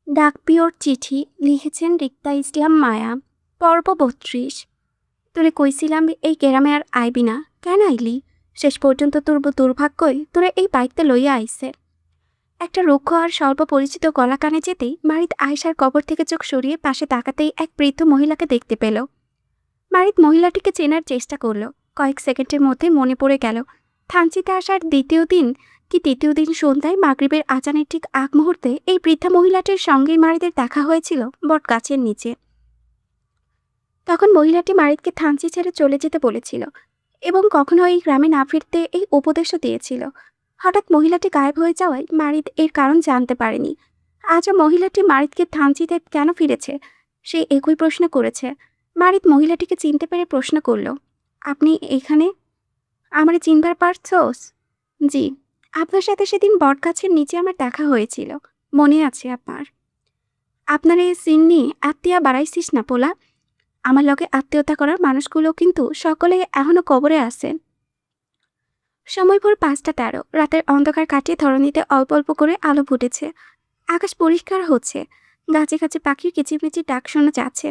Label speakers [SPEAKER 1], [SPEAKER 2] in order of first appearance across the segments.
[SPEAKER 1] ডাকপিওর চিঠি লিখেছেন রিক্তা ইসলাম মায়া। পর্ব ৩২। তোরে কইছিলাম এই গ্রামে আর আইবি না, কেন আইলি? শেষ পর্যন্ত তোর দুর্ভাগ্যই তোরে এই বাইকটা লইয়া আইছে। একটা রুক্ষ আর স্বল্প পরিচিত গলা কানে যেতেই মারিত আয়েশার কবর থেকে চোখ সরিয়ে পাশে তাকাতেই এক বৃদ্ধ মহিলাকে দেখতে পেল। মারিত মহিলাটিকে চেনার চেষ্টা করল। কয়েক সেকেন্ডের মধ্যে মনে পড়ে গেল থানচিতে আসার দ্বিতীয় দিন কি তৃতীয় দিন সন্ধ্যায় মাগরিবের আজানের ঠিক আগ মুহূর্তে এই বৃদ্ধা মহিলাটির সঙ্গেই মারিদের দেখা হয়েছিল বট গাছের নিচে। তখন মহিলাটি মারিদকে থানচি ছেড়ে চলে যেতে বলেছিল এবং কখনো এই গ্রামে না ফিরতে এই উপদেশও দিয়েছিল। হঠাৎ মহিলাটি গায়েব হয়ে যাওয়ায় মারিদ এর কারণ জানতে পারেনি। আজও মহিলাটি মারিদকে থানচিতে কেন ফিরেছে সে একই প্রশ্ন করেছে। মারিদ মহিলাটিকে চিনতে পেরে প্রশ্ন করল, আপনি এখানে? আমারে চিনবার পারছোস? জি, আপনার সাথে সেদিন বটগাছের নিচে আমার দেখা হয়েছিল, মনে আছে আপনার? আপনার এই সিন্নি আত্মীয়া বাড়াইছিস না পোলা? আমার লগে আত্মীয়তা করার মানুষগুলো কিন্তু সকলে এখনো কবরে আছেন। সময় ভোর ৫টা ১৩। রাতের অন্ধকার কাটিয়ে ধরণীতে অল্প অল্প করে আলো ফুটেছে। আকাশ পরিষ্কার হচ্ছে। গাছে গাছে পাখির কিচিরমিচির ডাক শোনা যাচ্ছে।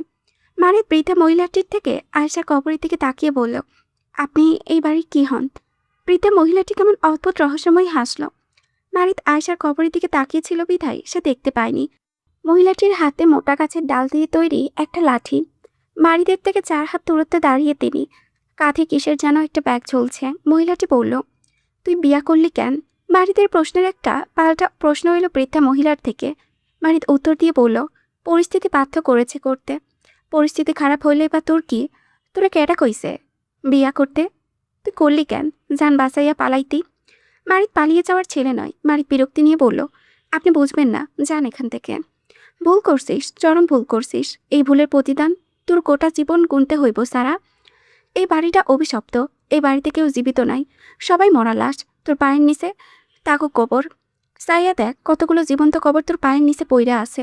[SPEAKER 1] মারিদ বৃদ্ধা মহিলাটির থেকে আয়েশার কবরের দিকে তাকিয়ে বলল, আপনি এই বাড়ির কি হন? বৃদ্ধা মহিলাটি কেমন অদ্ভুত রহস্যময় হাসল। মারিদ আয়েশার কবরের দিকে তাকিয়েছিল বিধায় সে দেখতে পায়নি মহিলাটির হাতে মোটা গাছের ডাল দিয়ে তৈরি একটা লাঠি। মারিদের থেকে ৪ হাত দূরত্বে দাঁড়িয়ে তিনি, কাঁধে কিসের যেন একটা ব্যাগ ঝুলছে। মহিলাটি বলল, তুই বিয়া করলি কেন? মারিদের প্রশ্নের একটা পাল্টা প্রশ্ন এলো বৃদ্ধা মহিলার থেকে। মারিদ উত্তর দিয়ে বলল, পরিস্থিতি বাধ্য করেছে করতে। পরিস্থিতি খারাপ হইলে বা তোর কি? তোরা কেটা কইছে বিয়া করতে? তুই করলি কেন? যান বাঁচাইয়া পালাইতি। মারিদ পালিয়ে যাওয়ার ছেলে নয়। মারিদ বিরক্তি নিয়ে বলল, আপনি বুঝবেন না, যান এখান থেকে। ভুল করছিস, চরম ভুল করছিস। এই ভুলের প্রতিদান তোর গোটা জীবন গুনতে হইব সারা। এই বাড়িটা অভিশপ্ত। এই বাড়িতে কেউ জীবিত নাই, সবাই মরা লাশ। তোর পায়ের নিচে তাকো কবর। সাইয়া দেখ কতগুলো জীবন্ত কবর তোর পায়ের নিচে পইরা আছে।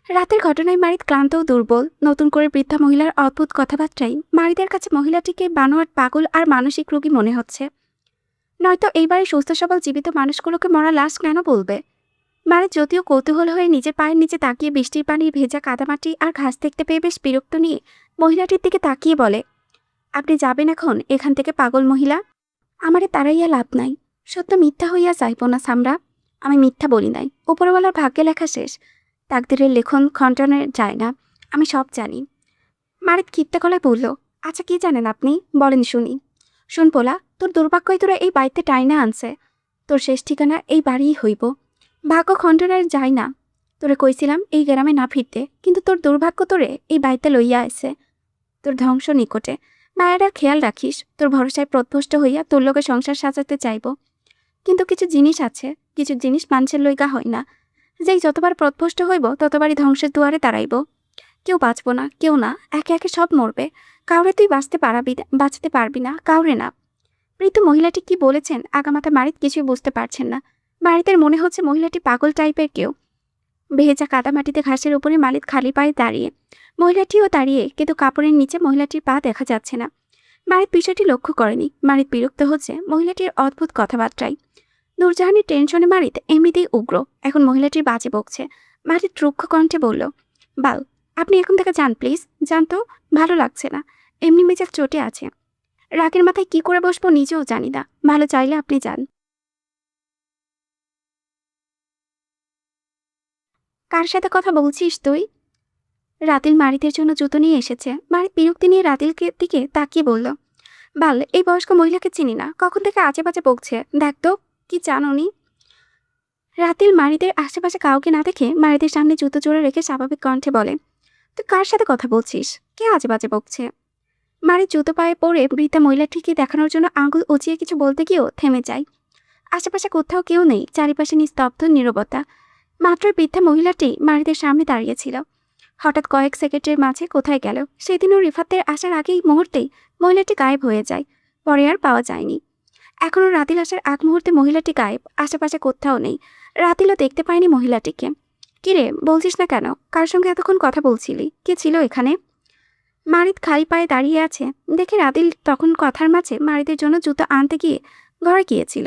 [SPEAKER 1] রাতের ঘটনায় মারিদ ক্লান্ত ও দুর্বল। নতুন করে বৃদ্ধা মহিলার অদ্ভুত কথাবার্তাই মারিদের কাছে মহিলাটিকে বানোয়াট, পাগল আর মানসিক রোগী মনে হচ্ছে। নয়তো এই বাড়ির সুস্থ সবল জীবিত মানুষগুলোকে মরা লাশ কেন বলবে? মারিদ যদিও কৌতূহল হয়ে নিজের পায়ের নিচে তাকিয়ে বৃষ্টির পানি, ভেজা কাদামাটি আর ঘাস দেখতে পেয়ে বেশ বিরক্ত নিয়ে মহিলাটির দিকে তাকিয়ে বলে, আপনি যাবেন এখন এখান থেকে পাগল মহিলা? আমারে তাড়াইয়া লাভ নাই। সত্য মিথ্যা হইয়া যাইব না সামরা। আমি মিথ্যা বলি নাই। উপরওয়ালার ভাগ্যে লেখা শেষ। তাকদিরের লেখন খণ্ডনে যায় না। আমি সব জানি। মারিদ ক্ষিপ্ত গলায় বলল, আচ্ছা কি জানেন আপনি? বলেন শুনি। শুন পোলা, তোর দুর্ভাগ্যই তোরা এই বাড়িতে টাইনা আনছে। তোর শেষ ঠিকানা এই বাড়িই হইব। ভাগ্য খণ্ডনের যায় না। তোরে কইছিলাম এই গ্রামে না ফিরতে, কিন্তু তোর দুর্ভাগ্য তোরে এই বাড়িতে লইয়া আছে। তোর ধ্বংস নিকটে। মায়েরার খেয়াল রাখিস, তোর ভরসায় প্রত্যষ্ট হইয়া তোর লোকে সংসার সাজাতে চাইব। কিন্তু কিছু জিনিস আছে, কিছু জিনিস মানুষের লইগা হয় না। যেই যতবার প্রত্যষ্ট হইব ততবারই ধ্বংসের দুয়ারে দাঁড়াইব। কেউ বাঁচব না, কেউ না, একে একে সব মরবে। কাউরে তুই বাঁচতে পারবি না, কাউরে না। বৃদ্ধ মহিলাটি কি বলেছেন আগামাথা মারিদ কিছুই বুঝতে পারছেন না। মারিদের মনে হচ্ছে মহিলাটি পাগল টাইপের কেউ। ভেজা কাদামাটিতে ঘাসের উপরে মালিদ খালি পায়ে দাঁড়িয়ে। মহিলাটিও দাঁড়িয়ে, কিন্তু কাপড়ের নিচে মহিলাটির পা দেখা যাচ্ছে না। মারিদ বিষয়টি লক্ষ্য করেনি। মারিদ বিরক্ত হচ্ছে মহিলাটির অদ্ভুত কথাবার্তায়। নূরজাহানের টেনশনে মারিদ এমনিতেই উগ্র, এখন মহিলাটির বাজে বকছে। মারিদ রুক্ষ কণ্ঠে বলল, বাল, আপনি এখন থেকে যান প্লিজ, যান তো। ভালো লাগছে না, এমনি মেজাজ চটে আছে। রাগের মাথায় কি করে বসবো নিজেও জানি না। ভালো চাইলে আপনি যান। কার সাথে কথা বলছিস তুই? রাতিল মারিদের জন্য জুতো নিয়ে এসেছে। মারিদ বিরক্তি নিয়ে রাতিলকে দিকে তাকিয়ে বলল, বাল, এই বয়স্ক মহিলাকে চিনি না, কখন থেকে আজে বাজে বকছে। দেখ তো কি চান উনি। রাতিল মারিদের আশেপাশে কাউকে না দেখে মারিদের সামনে জুতো জোড়া রেখে স্বাভাবিক কণ্ঠে বলে, তুই কার সাথে কথা বলছিস? কে আজে বাজে বকছে? মারিদ জুতো পায়ে পড়ে বৃদ্ধা মহিলাটিকে দেখানোর জন্য আঙুল উঁচিয়ে কিছু বলতে গিয়েও থেমে যায়। আশেপাশে কোথাও কেউ নেই, চারিপাশে নিস্তব্ধ নীরবতা। মাত্র বৃদ্ধা মহিলাটি মারিদের সামনে দাঁড়িয়েছিল। হঠাৎ কয়েক সেকেন্ডের মাঝে কোথায় গেল। সেদিনও রিফাতের আসার আগেই মুহূর্তেই মহিলাটি গায়েব হয়ে যায়। পরে আর পাওয়া যায়নি। এখনও রাতিল আসার আগ মুহূর্তে মহিলাটি গায়েব, আশেপাশে কোথাও নেই। রাতিলও দেখতে পায়নি মহিলাটিকে। কিরে, বলছিস না কেন? কার সঙ্গে এতক্ষণ কথা বলছিলি? কে ছিল এখানে? মারিদ খালি পায়ে দাঁড়িয়ে আছে দেখে রাতিল তখন কথার মাঝে মারিদের জন্য জুতো আনতে গিয়ে ঘরে গিয়েছিল।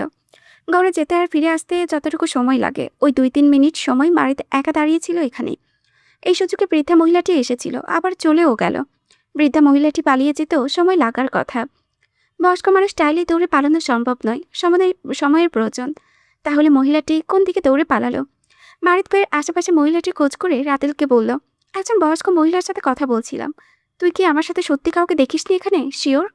[SPEAKER 1] ঘরে যেতে আর ফিরে আসতে যতটুকু সময় লাগে ওই 2-3 মিনিট সময় মারিত একা দাঁড়িয়েছিল এখানে। এই সুযোগে বৃদ্ধা মহিলাটি এসেছিল, আবার চলেও গেল। বৃদ্ধা মহিলাটি পালিয়ে যেতেও সময় লাগার কথা। বয়স্ক মানুষ চাইলে দৌড়ে পালানো সম্ভব নয়, সময়ের প্রয়োজন। তাহলে মহিলাটি কোন দিকে দৌড়ে পালালো? মারিত ভাইয়ের আশেপাশে মহিলাটির খোঁজ করে রাতেলকে বলল, একজন বয়স্ক মহিলার সাথে কথা বলছিলাম। তুই কি আমার সাথে সত্যি কাউকে দেখিসনি এখানে? শিওর?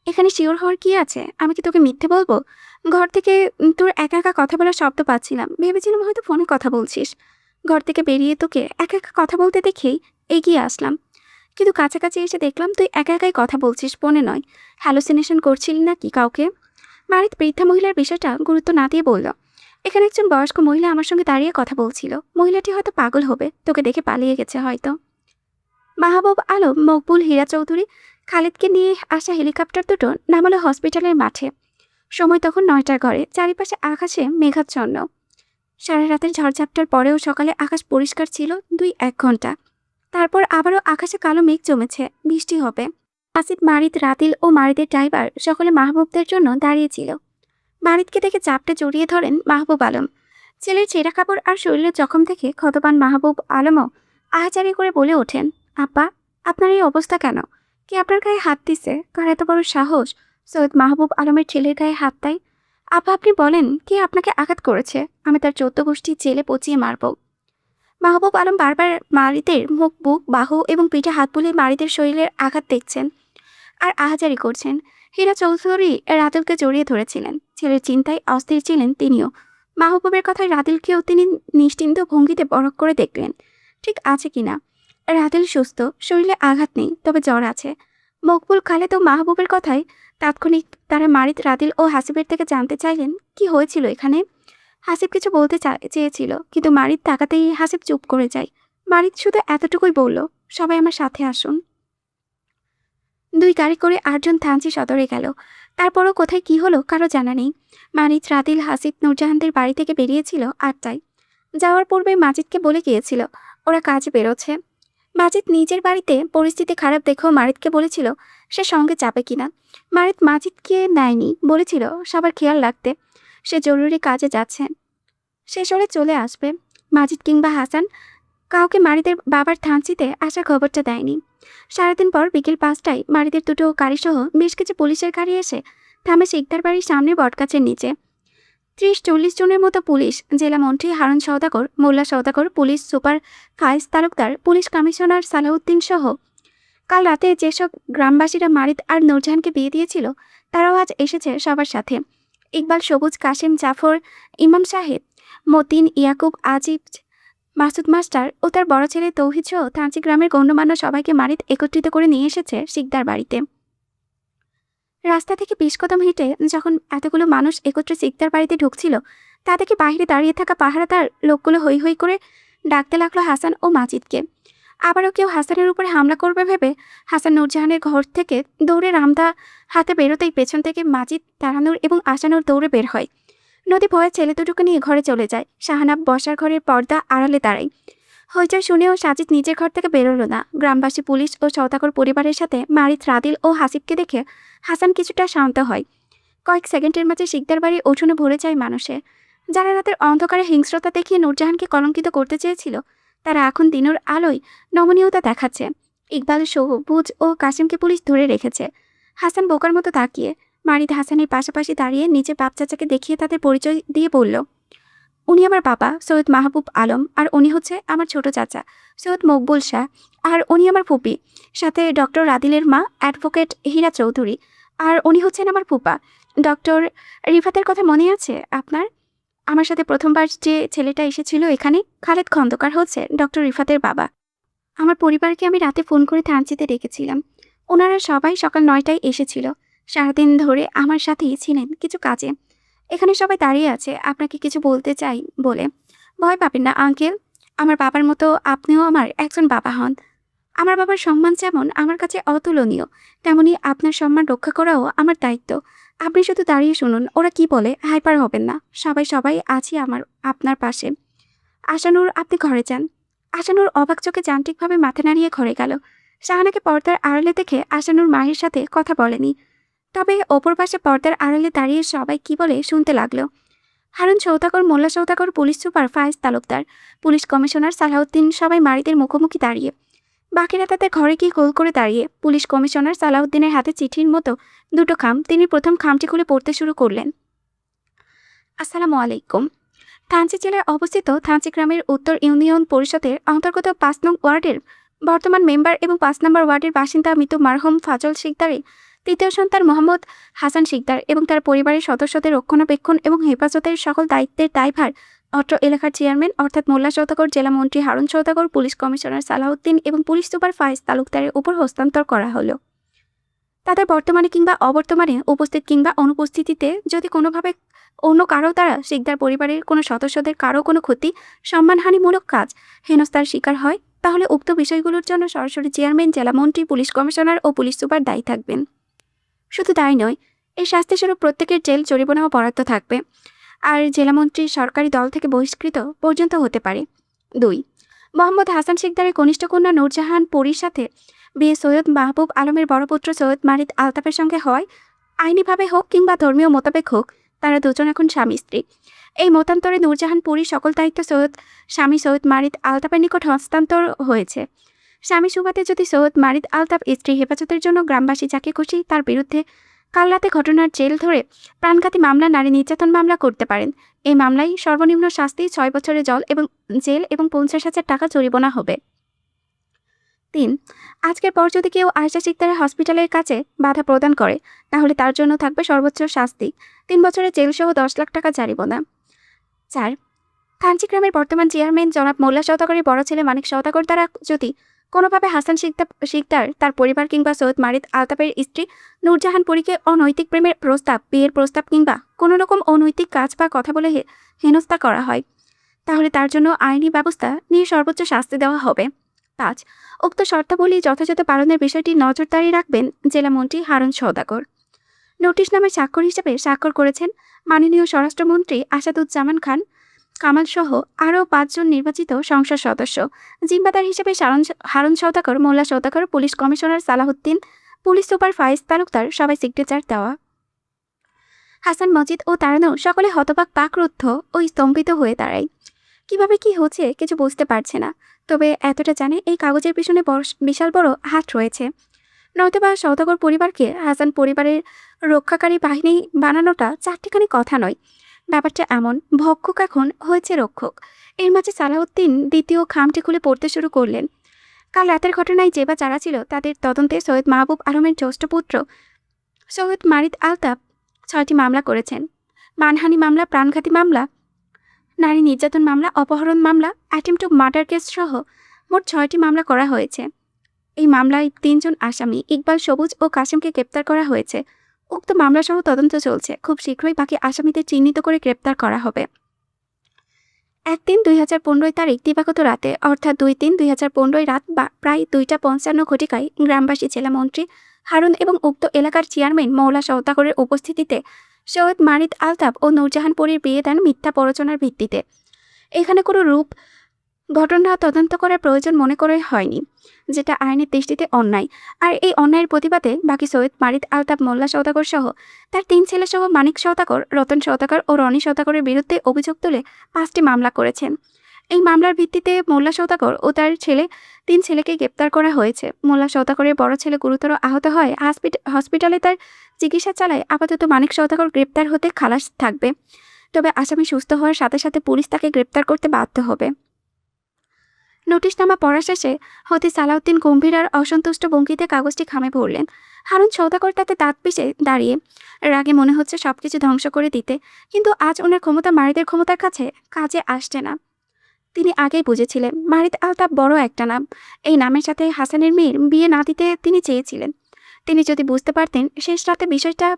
[SPEAKER 1] এখানে শিওর হওয়ার কি আছে? আমি কি তোকে মিথ্যে বলবো? ঘর থেকে তোর একা একা কথা বলার শব্দ পাচ্ছিলাম, ভেবেছিলাম হয়তো ফোনে কথা বলছিস। ঘর থেকে বেরিয়ে তোকে একা একা কথা বলতে দেখেই এগিয়ে আসলাম, কিন্তু কাছাকাছি এসে দেখলাম তুই একা একাই কথা বলছিস, ফোনে নয়। হ্যালোসিনেশন করছিলি নাকি কাউকে? মারিত বৃদ্ধা মহিলার বিষয়টা গুরুত্ব না দিয়ে বলল, এখানে একজন বয়স্ক মহিলা আমার সঙ্গে দাঁড়িয়ে কথা বলছিল। মহিলাটি হয়তো পাগল হবে, তোকে দেখে পালিয়ে গেছে হয়তো। মাহবুব আলম, মকবুল, হীরা চৌধুরী, খালিদকে নিয়ে আসা হেলিকপ্টার দুটো নামালো হসপিটালের মাঠে। সময় তখন 9টার ঘরে, চারিপাশে আকাশে মেঘাচ্ছন্ন। সারা রাতের ঝড়ঝাপটার পরেও সকালে আকাশ পরিষ্কার ছিল 2-1 ঘন্টা। তারপর আবারও আকাশে কালো মেঘ জমেছে, বৃষ্টি হবে। আসিফ, মারিত, রাতিল ও মারিদের ড্রাইভার সকলে মাহবুবদের জন্য দাঁড়িয়েছিল। মারিদকে দেখে চাপটে জড়িয়ে ধরেন মাহবুব আলম। ছেলের ছেঁড়া কাপড় আর শরীরের জখম থেকে ক্ষতবান মাহবুব আলমও আহাজারি করে বলে ওঠেন, আব্বা, আপনার এই অবস্থা কেন? কে আপনার গায়ে হাত দিছে? কার এত বড় সাহস সৈয়দ মাহবুব আলমের ছেলের গায়ে হাত দেয়? আব্বা, আপনি বলেন, কে আপনাকে আঘাত করেছে? আমি তার 14 গোষ্ঠী জেলে পচিয়ে মারব। মাহবুব আলম বারবার মারিদের মুখ, বুক, বাহু এবং পিঠে হাত বুলিয়ে মারিদের শরীরের আঘাত দেখছেন আর আহাজারি করছেন। হীরা চৌধুরী রাতুলকে জড়িয়ে ধরেছিলেন। ছেলের চিন্তায় অস্থির ছিলেন তিনিও। মাহবুবের কথায় রাদিলকেও তিনি নিশ্চিন্ত ভঙ্গিতে পরখ করে দেখলেন ঠিক আছে কিনা। রাদিল সুস্থ, শরীরে আঘাত নেই, তবে জ্বর আছে। মকবুল, খালেদ ও মাহবুবের কথায় তাৎক্ষণিক তারা মারিদ, রাদিল ও হাসিবের থেকে জানতে চাইলেন কি হয়েছিল এখানে। হাসিব কিছু বলতে চেয়েছিল, কিন্তু মারিদ তাকাতেই হাসিব চুপ করে যায়। মারিদ শুধু এতটুকুই বলল, সবাই আমার সাথে আসুন। 2 গাড়ি করে 8 জন থানচি সদরে গেল। তারপরও কোথায় কি হলো কারো জানা নেই। মানিক, রাদিল, হাসিব, নূরজাহানদের বাড়ি থেকে বেরিয়েছিল 8টায়। যাওয়ার পূর্বে মাজিদকে বলে গিয়েছিল ওরা কাজে বেরোচ্ছে। মাজিদ নিজের বাড়িতে পরিস্থিতি খারাপ দেখেও মারিদকে বলেছিল সে সঙ্গে যাবে কিনা। মারিদ মাজিদকে নেয়নি, বলেছিল সবার খেয়াল রাখতে, সে জরুরি কাজে যাচ্ছে, শেষ হলে চলে আসবে। মাজিদ কিংবা হাসান কাউকে মারিদের বাবার থানচিতে আসার খবরটা দেয়নি। সারাদিন পর বিকেল 5টায় মারিদের দুটো গাড়িসহ বেশ কিছু পুলিশের গাড়ি এসে থামে শিকদার বাড়ির সামনে বটগাছের নিচে। 30-40 জনের মতো পুলিশ, জেলা মন্ত্রী Harun Saudagar, Mollah Saudagar, police super Fayez Talukdar, police commissioner Salauddin সহ কাল রাতে যেসব গ্রামবাসীরা মারিদ আর নূরজাহানকে বিয়ে দিয়েছিল তারাও আজ এসেছে সবার সাথে। ইকবাল, সবুজ, কাশেম, জাফর, ইমাম সাহেব, মতিন, ইয়াকুব, আজিব, মাসুদ মাস্টার ও তার বড় ছেলে তৌহিদ সহ থানচি গ্রামের গণ্যমান্য সবাইকে মারিদ একত্রিত করে নিয়ে এসেছে শিকদার বাড়িতে। রাস্তা থেকে 20 কদম হেঁটে যখন এতগুলো মানুষ একত্রে শিকদার বাড়িতে ঢুকছিল, তা থেকে বাইরে দাঁড়িয়ে থাকা পাহারাদার লোকগুলো হৈ হৈ করে ডাকতে লাগলো হাসান ও মাজিদকে। আবারও কেউ হাসানের উপরে হামলা করবে ভেবে হাসান নূরজাহানের ঘর থেকে দৌড়ে রামদা হাতে বেরোতেই পেছন থেকে মাজিদ, তারানুর এবং আশানুর দৌড়ে বের হয়। নদী ভয়ে ছেলে দুটোকে নিয়ে ঘরে চলে যায়। শাহানাব বসার ঘরের পর্দা আড়ালে দাঁড়ায়। হইচই শুনেও সাজিদ নিজের ঘর থেকে বেরোলো না। গ্রামবাসী, পুলিশ ও সওদাগর পরিবারের সাথে মারিদ, রাদিল ও হাসিবকে দেখে হাসান কিছুটা শান্ত হয়। কয়েক সেকেন্ডের মাঝে শিকদার বাড়ি উঠোনে ভরে যায় মানুষে। যারা রাতের অন্ধকারে হিংস্রতা দেখিয়ে নূরজাহানকে কলঙ্কিত করতে চেয়েছিল, তারা এখন দিনের আলোয় নমনীয়তা দেখাচ্ছে। ইকবাল, সবুজ ও কাসিমকে পুলিশ ধরে রেখেছে। হাসান বোকার মতো তাকিয়ে মারিদ হাসানের পাশাপাশি দাঁড়িয়ে নিজের বাপ চাচাকে দেখিয়ে তাদের পরিচয় দিয়ে বলল, উনি আমার বাবা সৈয়দ মাহবুব আলম, আর উনি হচ্ছে আমার ছোট চাচা সৈয়দ মকবুল শাহ, আর উনি আমার ফুপি, সাথে ডক্টর রাদিলের মা অ্যাডভোকেট হীরা চৌধুরী, আর উনি হচ্ছেন আমার ফুপা ডক্টর রিফাতের। কথা মনে আছে আপনার? আমার সাথে প্রথমবার যে ছেলেটা এসেছিল এখানে, খালেদ খন্দকার হচ্ছে ডক্টর রিফাতের বাবা। আমার পরিবারকে আমি রাতে ফোন করে থানচিতে ডেকেছিলাম। ওনারা সবাই সকাল 9টায় এসেছিল। সারাদিন ধরে আমার সাথেই ছিলেন কিছু কাজে। এখানে সবাই দাঁড়িয়ে আছে আপনাকে কিছু বলতে চাই বলে। ভয় পাবেন না আঙ্কেল, আমার বাবার মতো আপনিও আমার একজন বাবা হন। আমার বাবার সম্মান যেমন আমার কাছে অতুলনীয়, তেমনি আপনার সম্মান রক্ষা করাও আমার দায়িত্ব। আপনি শুধু দাঁড়িয়ে শুনুন ওরা কি বলে, হাইপার হবেন না। সবাই সবাই আছি আপনার পাশে। আশানুর, আপনি ঘরে যান। আশানুর অবাক চোখে যান্ত্রিকভাবে মাথা নাড়িয়ে ঘরে গেল। শাহানাকে পর্দার আড়ালে দেখে আশানুর মায়ের সাথে কথা বলেনি। তবে অপর পাশে পর্দার আড়ালে দাঁড়িয়ে সবাই কি বলে শুনতে লাগলো। হারুন সৌদাগর, মোল্লা সৌদাগর, police super Fayez Talukdar, police commissioner Salauddin সবাই মারিদের মুখোমুখি দাঁড়িয়ে। বাকিরা তাদের ঘরে গিয়ে গোল করে দাঁড়িয়ে। পুলিশ কমিশনার সালাউদ্দিনের হাতে চিঠির মতো দুটো খাম। তিনি প্রথম খামটি খুলে পড়তে শুরু করলেন। আসসালামু আলাইকুম। থানচি জেলায় অবস্থিত থানচি গ্রামের উত্তর ইউনিয়ন পরিষদের অন্তর্গত ৫ নং ওয়ার্ডের বর্তমান মেম্বার এবং ৫ নম্বর ওয়ার্ডের বাসিন্দা মৃত মারহুম ফাজল শিকদারের তৃতীয় সন্তান মোহাম্মদ হাসান শিকদার এবং তার পরিবারের সদস্যদের রক্ষণাবেক্ষণ এবং হেফাজতের সকল দায়িত্বের দায়ভার অত্র এলাকার চেয়ারম্যান অর্থাৎ মোল্লা সওদাগর, জেলা মন্ত্রী হারুন সওদাগর, পুলিশ কমিশনার সালাউদ্দিন এবং পুলিশ সুপার ফায়েজ তালুকদারের উপর হস্তান্তর করা হলো। তাদের বর্তমানে কিংবা অবর্তমানে উপস্থিত কিংবা অনুপস্থিতিতে যদি কোনোভাবে অন্য কারো দ্বারা শিকদার পরিবারের কোনো সদস্যদের কারো কোনো ক্ষতি, সম্মানহানিমূলক কাজ, হেনস্থার শিকার হয়, তাহলে উক্ত বিষয়গুলোর জন্য সরাসরি চেয়ারম্যান, জেলা মন্ত্রী, পুলিশ কমিশনার ও পুলিশ সুপার দায়ী থাকবেন। শুধু তাই নয়, এই শাস্তিস্বরূপ প্রত্যেকের জেল জরিমানাও বরাদ্দ থাকবে, আর জেলামন্ত্রী সরকারি দল থেকে বহিষ্কৃত পর্যন্ত হতে পারে। ২. মোহাম্মদ হাসান শিকদারের কনিষ্ঠ কন্যা নূরজাহান পরীর সাথে বিয়ে সৈয়দ মাহবুব আলমের বড় পুত্র সৈয়দ মারিদ আলতাফের সঙ্গে হয়, আইনিভাবে হোক কিংবা ধর্মীয় মোতাবেক হোক, তারা দুজন এখন স্বামী স্ত্রী। এই মতান্তরে নূরজাহান পরীর সকল দায়িত্ব স্বামী সৈয়দ মারিদ আলতাফের নিকট হস্তান্তর হয়েছে। স্বামী সুবাদে যদি সৈয়দ মারিদ আলতাফ স্ত্রী হেফাজতের জন্য গ্রামবাসী যাকে খুশি তার বিরুদ্ধে কাল রাতে ঘটনার জেল ধরে প্রাণঘাতী মামলা, নারী নির্যাতন মামলা করতে পারেন। এই মামলায় সর্বনিম্ন শাস্তি ৬ বছরের জেল এবং ৫০,০০০ টাকা জরিমানা হবে। ৩. আজকের পর যদি কেউ আয়েশা শিকদারের হসপিটালের কাছে বাধা প্রদান করে, তাহলে তার জন্য থাকবে সর্বোচ্চ শাস্তি ৩ বছরের জেলসহ ১০ লাখ টাকা জরিমানা। ৪. থানচি গ্রামের বর্তমান চেয়ারম্যান জনাব মোল্লা সওদাগরের বড় ছেলে মানিক সওদাগর দ্বারা যদি কোনোভাবে হাসান শিকদার, তার পরিবার কিংবা সৈয়দ মারিদ আলতাফের স্ত্রী নূরজাহান পরীকে অনৈতিক প্রেমের প্রস্তাব, বিয়ের প্রস্তাব কিংবা কোনো রকম অনৈতিক কাজ বা কথা বলে হেনস্থা করা হয়, তাহলে তার জন্য আইনি ব্যবস্থা নিয়ে সর্বোচ্চ শাস্তি দেওয়া হবে। ৫. উক্ত শর্তাবলী যথাযথ পালনের বিষয়টি নজরদারি রাখবেন জেলামন্ত্রী হারুন সওদাগর। নোটিশনামায় স্বাক্ষর হিসেবে স্বাক্ষর করেছেন মাননীয় স্বরাষ্ট্রমন্ত্রী আসাদুজ্জামান খান কামাল সহ আরও ৫ জন নির্বাচিত সংসদ সদস্য। জিম্মাদার হিসেবে Harun Saudagar, Mollah Saudagar, police commissioner Salauddin, police super Fayez Talukdar সবাই সিগনেচার দেওয়া। হাসান, মজিদ ও তারানু সকলে হতবাক, পাকরুদ্ধ ও স্তম্ভিত হয়ে দাঁড়ায়। কিভাবে কি হচ্ছে কিছু বুঝতে পারছে না, তবে এতটা জানে এই কাগজের পিছনে বিশাল বড় হাত রয়েছে। নয়তোবা সওদাগর পরিবারকে হাসান পরিবারের রক্ষাকারী বাহিনী বানানোটা চারটিখানি কথা নয়। ব্যাপারটা এমন, ভক্ষক এখন হয়েছে রক্ষক। এর মাঝে সালাউদ্দিন দ্বিতীয় খামটি খুলে পড়তে শুরু করলেন। কাল রাতের ঘটনায় যে বা যারা ছিল তাদের তদন্তে সৈয়দ মাহবুব আলমের জ্যেষ্ঠ পুত্র সৈয়দ মারিদ আলতাফ ৬টি মামলা করেছেন। মানহানি মামলা, প্রাণঘাতী মামলা, নারী নির্যাতন মামলা, অপহরণ মামলা, অ্যাটেম্প টু মার্ডার কেস সহ মোট ৬টি মামলা করা হয়েছে। এই মামলায় ৩ জন আসামি ইকবাল, সবুজ ও কাসিমকে গ্রেপ্তার করা হয়েছে। উক্ত মামলাসহ তদন্ত চলছে। খুব শীঘ্রই বাকি আসামিদের চিহ্নিত করে গ্রেপ্তার করা হবে। ১/৩/২০১৫ তারিখ দিবাগত রাতে, অর্থাৎ ২/৩/২০১৫ রাত প্রায় ২টা ৫৫ ঘটিকায় গ্রামবাসী, জেলামন্ত্রী হারুন এবং উক্ত এলাকার চেয়ারম্যান মৌলা সওদাগরের উপস্থিতিতে সৈয়দ মারিদ আলতাফ ও নূরজাহান পরীর বিয়ে দেন মিথ্যা প্ররোচনার ভিত্তিতে। এখানে কোনো রূপ ঘটনা তদন্ত করার প্রয়োজন মনে করে হয়নি, যেটা আইনের দৃষ্টিতে অন্যায়। আর এই অন্যায়ের প্রতিবাদে বাকি সৈয়দ মারিদ আলতাফ, মোল্লা সওদাগর সহ তার 3 ছেলে সহ মানিক সওদাগর, রতন সওদাগর ও রনি সওদাগরের বিরুদ্ধে অভিযোগ তুলে 5টি মামলা করেছেন। এই মামলার ভিত্তিতে মোল্লা সওদাগর ও তার 3 ছেলেকে গ্রেপ্তার করা হয়েছে। মোল্লা সওদাগরের বড় ছেলে গুরুতর আহত হয়, হসপিটালে তার চিকিৎসা চালায়। আপাতত মানিক সওদাগর গ্রেপ্তার হতে খালাস থাকবে, তবে আসামি সুস্থ হওয়ার সাথে সাথে পুলিশ তাকে গ্রেপ্তার করতে বাধ্য হবে। নোটিশনামা পড়া শেষে হতে সালাউদ্দিন গম্ভীর আর অসন্তুষ্ট ভঙ্গিতে কাগজটি খামে ভরলেন। হারুন সওদাগর তাতে দাঁত পিষে দাঁড়িয়ে, রাগে মনে হচ্ছে সবকিছু ধ্বংস করে দিতে, কিন্তু আজ ওনার ক্ষমতা মারিদের ক্ষমতার কাছে কাজে আসছে না। তিনি আগেই বুঝেছিলেন মারিদ আলতাফ বড় একটা নাম। এই নামের সাথে হাসানের মেয়ের বিয়ে না দিতে তিনি চেয়েছিলেন। তিনি যদি বুঝতে পারতেন শেষ রাতে বিষয়টা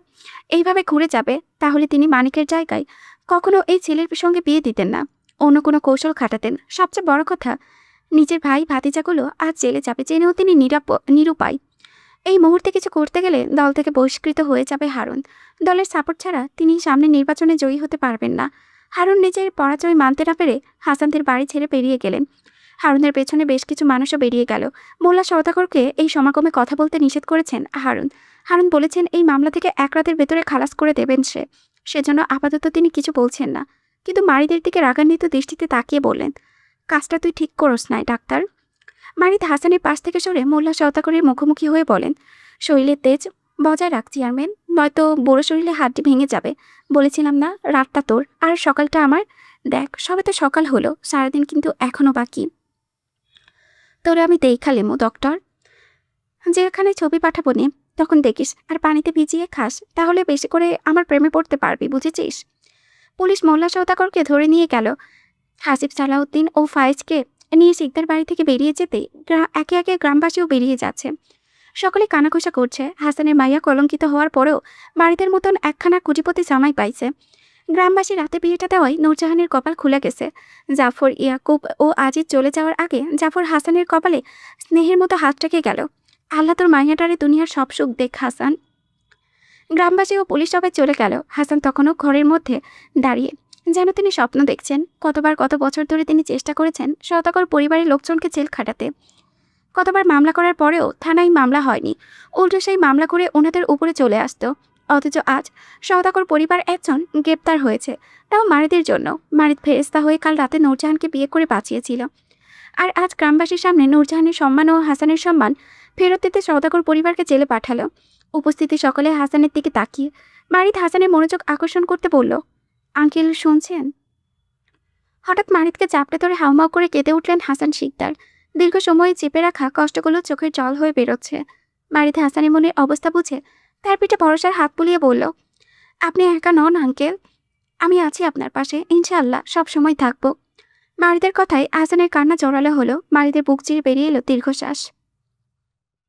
[SPEAKER 1] এইভাবে ঘুরে যাবে, তাহলে তিনি মানিকের জায়গায় কখনো এই ছেলের সঙ্গে বিয়ে দিতেন না, অন্য কোনো কৌশল খাটাতেন। সবচেয়ে বড় কথা, নিজের ভাই ভাতিজাগুলো আজ জেলে যাবে জেনেও তিনি নিরুপায়। এই মুহূর্তে কিছু করতে গেলে দল থেকে বহিষ্কৃত হয়ে যাবে হারুন। দলের সাপোর্ট ছাড়া তিনি সামনে নির্বাচনে জয়ী হতে পারবেন না। হারুন নিজের পরাজয় মানতে না পেরে হাসানদের বাড়ি ছেড়ে বেরিয়ে গেলেন। হারুনের পেছনে বেশ কিছু মানুষও বেরিয়ে গেল। মোল্লা সওদাগরকে এই সমাগমে কথা বলতে নিষেধ করেছেন হারুন বলেছেন এই মামলা থেকে 1 রাতের ভেতরে খালাস করে দেবেন সেজন্য আপাতত তিনি কিছু বলছেন না, কিন্তু মারিদের দিকে রাগান্বিত দৃষ্টিতে তাকিয়ে বললেন, কাজটা তুই ঠিক করস নাই ডাক্তার। মারিদ হাসানের পাশ থেকে সরে মোল্লা সওদাগরের মুখোমুখি হয়ে বলেন, শরীরের তেজ বজায় রাখ চেয়ারম্যান, নয়তো বড় শরীরে হাড্ডি ভেঙে যাবে। বলেছিলাম না রাতটা তোর আর সকালটা আমার। দেখ সবে তো সকাল হলো, সারাদিন কিন্তু এখনো বাকি। তোরে আমি দেখালেমো ডক্টর, যেখানে ছবি পাঠাবো নে তখন দেখিস, আর পানিতে ভিজিয়ে খাস, তাহলে বেশি করে আমার প্রেমে পড়তে পারবি, বুঝেছিস? পুলিশ মোল্লা সওদাগরকে ধরে নিয়ে গেল। হাসিব সালাউদ্দিন ও ফায়েজকে নিয়ে শিকদার বাড়ি থেকে বেরিয়ে যেতেই একে একে গ্রামবাসীও বেরিয়ে যাচ্ছে। সকলে কানাঘুষা করছে। হাসানের মাইয়া কলঙ্কিত হওয়ার পরেও বাড়িদের মতন একখানা কুটিপতি জামাই পাইছে। গ্রামবাসী রাতে বিয়েটা দেওয়ায় নূরজাহানের কপাল খুলে গেছে। জাফর, ইয়াকুব ও আজিজ চলে যাওয়ার আগে জাফর হাসানের কপালে স্নেহের মতো হাতটাকে গেল। আল্লাহ তোর মাইয়াটারে দুনিয়ার সব সুখ দেখ হাসান। গ্রামবাসী ও পুলিশ সবাই চলে গেল। হাসান তখনও ঘরের মধ্যে দাঁড়িয়ে যেন তিনি স্বপ্ন দেখছেন। কতবার কত বছর ধরে তিনি চেষ্টা করেছেন সওদাগর পরিবারের লোকজনকে জেল খাটাতে। কতবার মামলা করার পরেও থানায় মামলা হয়নি, উল্টো সেই মামলা করে ওনাদের উপরে চলে আসতো। অথচ আজ সওদাগর পরিবার একজন গ্রেপ্তার হয়েছে, তাও মারিদের জন্য। মারিদ ফেরেস্তা হয়ে কাল রাতে নূরজাহানকে বিয়ে করে বাঁচিয়েছিল, আর আজ গ্রামবাসীর সামনে নূরজাহানের সম্মান ও হাসানের সম্মান ফেরত দিতে সওদাগর পরিবারকে জেলে পাঠালো। উপস্থিতি সকলে হাসানের দিকে তাকিয়ে মারিদ হাসানের মনোযোগ আকর্ষণ করতে বলল, আঙ্কেল শুনছেন? হঠাৎ মারিদকে চাপড়ে ধরে হাউমাউ করে কেঁদে উঠলেন হাসান শিকদার। দীর্ঘ সময়ে চেপে রাখা কষ্টগুলো চোখের জল হয়ে বেরোচ্ছে। মারিদ হাসানের মনের অবস্থা বুঝে তার পিঠে ভরসার হাত বুলিয়ে বলল, আপনি একা নন আঙ্কেল, আমি আছি আপনার পাশে, ইনশাআল্লাহ সব সময় থাকবো। মারিদের কথায় হাসানের কান্না জড়ালো হলো। মারিদের বুক চিরে বেরিয়ে এলো দীর্ঘশ্বাস।